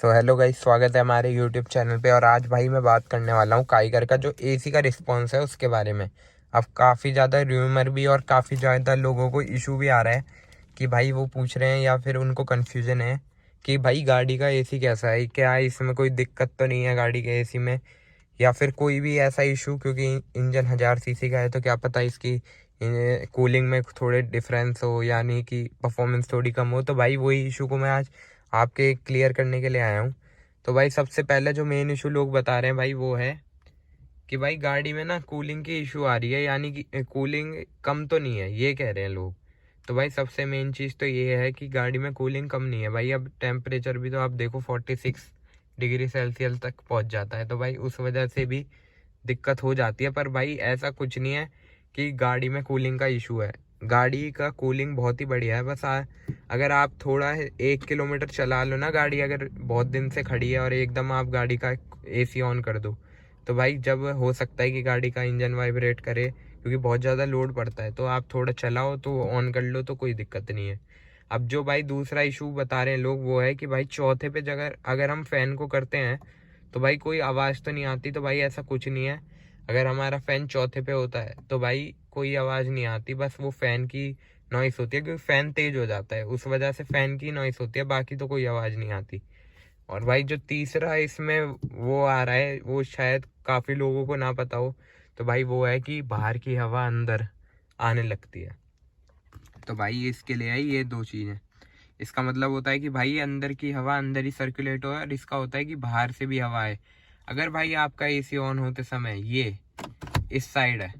Hello guys, स्वागत है हमारे यूट्यूब चैनल पे। और आज भाई मैं बात करने वाला हूँ काइगर का जो एसी का रिस्पॉन्स है उसके बारे में। अब काफ़ी ज़्यादा र्यूमर भी और काफ़ी ज़्यादा लोगों को इशू भी आ रहा है कि भाई वो पूछ रहे हैं या फिर उनको कन्फ्यूज़न है कि भाई गाड़ी का एसी कैसा है, क्या इसमें कोई दिक्कत तो नहीं है गाड़ी के एसी में, या फिर कोई भी ऐसा इशू, क्योंकि इंजन 1000 सीसी का है तो क्या पता इसकी कूलिंग में थोड़े डिफरेंस हो, यानी कि परफॉर्मेंस थोड़ी कम हो। तो भाई वही इशू को मैं आज आपके क्लियर करने के लिए आया हूँ। तो भाई सबसे पहले जो मेन इशू लोग बता रहे हैं भाई वो है कि भाई गाड़ी में ना कूलिंग की इशू आ रही है, यानी कि कूलिंग कम तो नहीं है, ये कह रहे हैं लोग। तो भाई सबसे मेन चीज़ तो ये है कि गाड़ी में कूलिंग कम नहीं है भाई। अब टेम्परेचर भी तो आप देखो 46 डिग्री सेल्सियस तक पहुंच जाता है, तो भाई उस वजह से भी दिक्कत हो जाती है। पर भाई ऐसा कुछ नहीं है कि गाड़ी में कूलिंग का इशू है। गाड़ी का कूलिंग बहुत ही बढ़िया है। बस अगर आप थोड़ा 1 किलोमीटर चला लो ना गाड़ी, अगर बहुत दिन से खड़ी है और एकदम आप गाड़ी का एसी ऑन कर दो, तो भाई जब हो सकता है कि गाड़ी का इंजन वाइब्रेट करे, क्योंकि बहुत ज़्यादा लोड पड़ता है, तो आप थोड़ा चलाओ तो ऑन कर लो तो कोई दिक्कत नहीं है। अब जो भाई दूसरा इशू बता रहे हैं लोग वो है कि भाई चौथे पे जगह अगर हम फ़ैन को करते हैं तो भाई कोई आवाज़ तो नहीं आती। तो भाई ऐसा कुछ नहीं है। अगर हमारा फ़ैन चौथे पे होता है तो भाई कोई आवाज़ नहीं आती, बस वो फ़ैन की नॉइस होती है, क्योंकि फ़ैन तेज़ हो जाता है उस वजह से फ़ैन की नॉइस होती है, बाकी तो कोई आवाज़ नहीं आती। और भाई जो तीसरा इसमें वो आ रहा है वो शायद काफ़ी लोगों को ना पता हो, तो भाई वो है कि बाहर की हवा अंदर आने लगती है। तो भाई इसके लिए है ये दो चीज़ें। इसका मतलब होता है कि भाई अंदर की हवा अंदर ही सर्कुलेट हो, और इसका होता है कि बाहर से भी हवा है। अगर भाई आपका एसी ऑन होते समय ये इस साइड है,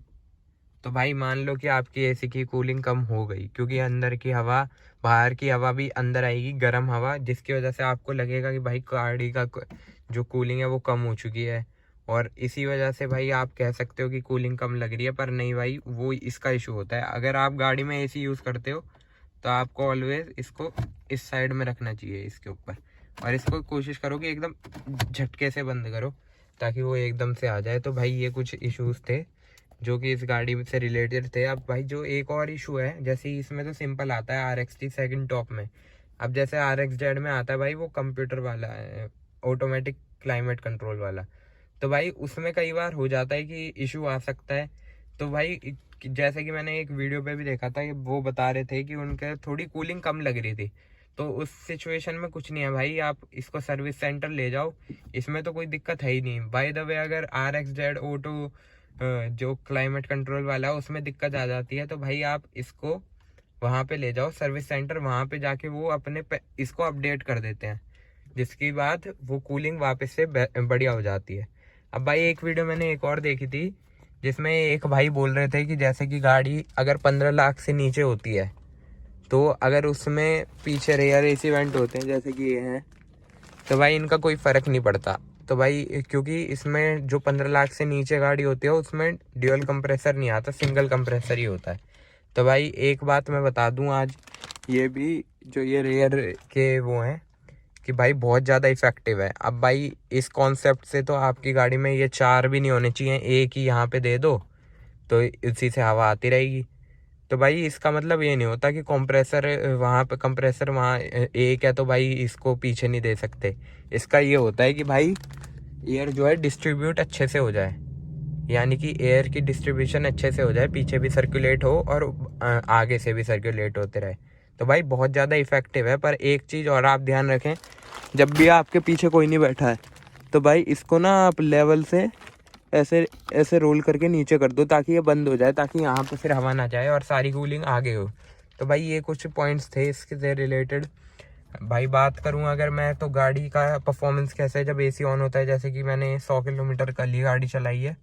तो भाई मान लो कि आपकी एसी की कूलिंग कम हो गई, क्योंकि अंदर की हवा, बाहर की हवा भी अंदर आएगी, गर्म हवा, जिसकी वजह से आपको लगेगा कि भाई गाड़ी का जो कूलिंग है वो कम हो चुकी है। और इसी वजह से भाई आप कह सकते हो कि कूलिंग कम लग रही है, पर नहीं भाई, वो इसका इशू होता है। अगर आप गाड़ी में एसी यूज़ करते हो तो आपको ऑलवेज इसको इस साइड में रखना चाहिए, इसके ऊपर, और इसको कोशिश करो कि एकदम झटके से बंद करो ताकि वो एकदम से आ जाए। तो भाई ये कुछ इश्यूज थे जो कि इस गाड़ी से रिलेटेड थे। अब भाई जो एक और इशू है, जैसे इसमें तो सिंपल आता है RXT सेकंड टॉप में। अब जैसे RXZ में आता है भाई वो कंप्यूटर वाला है, ऑटोमेटिक क्लाइमेट कंट्रोल वाला। तो भाई उसमें कई बार हो जाता है कि इशू आ सकता है। तो भाई जैसे कि मैंने एक वीडियो पे भी देखा था कि वो बता रहे थे कि उनके थोड़ी कूलिंग कम लग रही थी। तो उस सिचुएशन में कुछ नहीं है भाई, आप इसको सर्विस सेंटर ले जाओ, इसमें तो कोई दिक्कत है ही नहीं। बाय द वे, अगर RXZ ऑटो जो क्लाइमेट कंट्रोल वाला है उसमें दिक्कत आ जाती है, तो भाई आप इसको वहाँ पे ले जाओ सर्विस सेंटर, वहाँ पे जाके वो अपने इसको अपडेट कर देते हैं, जिसकी बाद वो कूलिंग वापस से बढ़िया हो जाती है। अब भाई एक वीडियो मैंने एक और देखी थी जिसमें एक भाई बोल रहे थे कि जैसे कि गाड़ी अगर 15 लाख से नीचे होती है, तो अगर उसमें पीछे रेयर एसी वेंट होते हैं जैसे कि ये हैं, तो भाई इनका कोई फ़र्क नहीं पड़ता। तो भाई क्योंकि इसमें जो 15 लाख से नीचे गाड़ी होती है उसमें ड्यूअल कंप्रेसर नहीं आता, सिंगल कंप्रेसर ही होता है। तो भाई एक बात मैं बता दूं आज, ये भी जो ये रेयर के वो हैं कि भाई बहुत ज़्यादा इफेक्टिव है। अब भाई इस कॉन्सेप्ट से तो आपकी गाड़ी में ये चार भी नहीं होने चाहिए, एक ही यहाँ पे दे दो तो इसी से हवा आती रहेगी। तो भाई इसका मतलब ये नहीं होता कि कंप्रेसर वहाँ पे, कंप्रेसर वहाँ एक है तो भाई इसको पीछे नहीं दे सकते। इसका ये होता है कि भाई एयर जो है डिस्ट्रीब्यूट अच्छे से हो जाए, यानी कि एयर की डिस्ट्रीब्यूशन अच्छे से हो जाए, पीछे भी सर्कुलेट हो और आगे से भी सर्कुलेट होते रहे। तो भाई बहुत ज़्यादा इफेक्टिव है। पर एक चीज़ और आप ध्यान रखें, जब भी आपके पीछे कोई नहीं बैठा है तो भाई इसको ना आप लेवल से ऐसे ऐसे रोल करके नीचे कर दो ताकि ये बंद हो जाए, ताकि यहाँ पे फिर हवा ना जाए और सारी कूलिंग आगे हो। तो भाई ये कुछ पॉइंट्स थे इसके रिलेटेड। भाई बात करूँ अगर मैं, तो गाड़ी का परफॉर्मेंस कैसा है जब एसी ऑन होता है, जैसे कि मैंने 100 किलोमीटर कल ही गाड़ी चलाई है,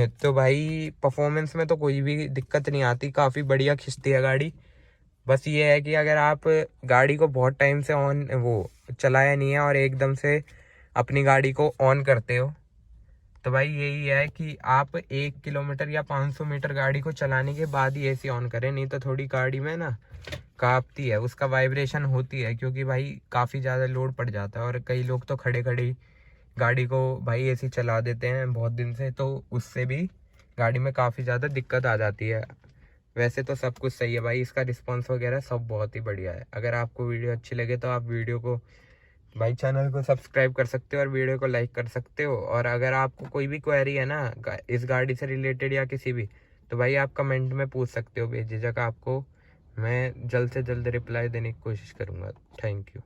तो भाई परफॉर्मेंस में तो कोई भी दिक्कत नहीं आती, काफ़ी बढ़िया खिंचती है गाड़ी। बस ये है कि अगर आप गाड़ी को बहुत टाइम से ऑन वो चलाया नहीं है और एकदम से अपनी गाड़ी को ऑन करते हो, तो भाई यही है कि आप 1 किलोमीटर या 500 मीटर गाड़ी को चलाने के बाद ही एसी ऑन करें, नहीं तो थोड़ी गाड़ी में ना कांपती है, उसका वाइब्रेशन होती है, क्योंकि भाई काफ़ी ज़्यादा लोड पड़ जाता है। और कई लोग तो खड़े खड़े ही गाड़ी को भाई एसी चला देते हैं बहुत दिन से, तो उससे भी गाड़ी में काफ़ी ज़्यादा दिक्कत आ जाती है। वैसे तो सब कुछ सही है भाई, इसका रिस्पॉन्स वगैरह सब बहुत ही बढ़िया है। अगर आपको वीडियो अच्छी लगे तो आप वीडियो को भाई चैनल को सब्सक्राइब कर सकते हो और वीडियो को लाइक कर सकते हो। और अगर आपको कोई भी क्वेरी है ना इस गाड़ी से रिलेटेड या किसी भी, तो भाई आप कमेंट में पूछ सकते हो बेझिझक। आपको मैं जल्द से जल्द रिप्लाई देने की कोशिश करूँगा। Thank you.